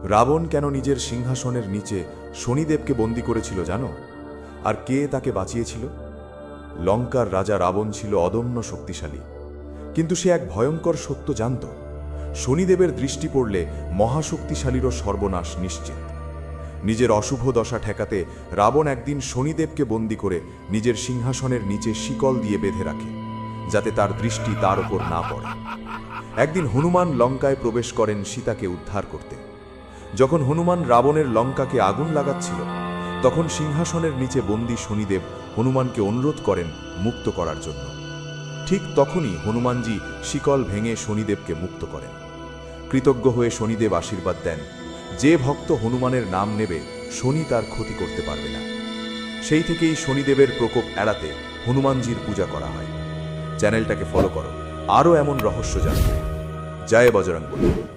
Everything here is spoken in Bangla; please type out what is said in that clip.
রাবণ কেন নিজের সিংহাসনের নিচে শনিদেবকে বন্দী করেছিল জানো? আর কে তাকে বাঁচিয়েছিল? লঙ্কার রাজা রাবণ ছিল অদম্য শক্তিশালী, কিন্তু সে এক ভয়ঙ্কর সত্য জানত। শনিদেবের দৃষ্টি পড়লে মহাশক্তিশালীরও সর্বনাশ নিশ্চিত। নিজের অশুভ দশা ঠেকাতে রাবণ একদিন শনিদেবকে বন্দী করে নিজের সিংহাসনের নিচে শিকল দিয়ে বেঁধে রাখে, যাতে তার দৃষ্টি তার ওপর না পড়ে। একদিন হনুমান লঙ্কায় প্রবেশ করেন সীতাকে উদ্ধার করতে। যখন হনুমান রাবণের লঙ্কাকে আগুন লাগাচ্ছিল, তখন সিংহাসনের নিচে বন্দী শনিদেব হনুমানকে অনুরোধ করেন মুক্ত করার জন্য। ঠিক তখনই হনুমানজি শিকল ভেঙে শনিদেবকে মুক্ত করেন। কৃতজ্ঞ হয়ে শনিদেব আশীর্বাদ দেন, যে ভক্ত হনুমানের নাম নেবে শনি তার ক্ষতি করতে পারবে না। সেই থেকেই শনিদেবের প্রকোপ এড়াতে হনুমানজির পূজা করা হয়। চ্যানেলটাকে ফলো করো, আরও এমন রহস্য জানতে। জয় বজরং বলী।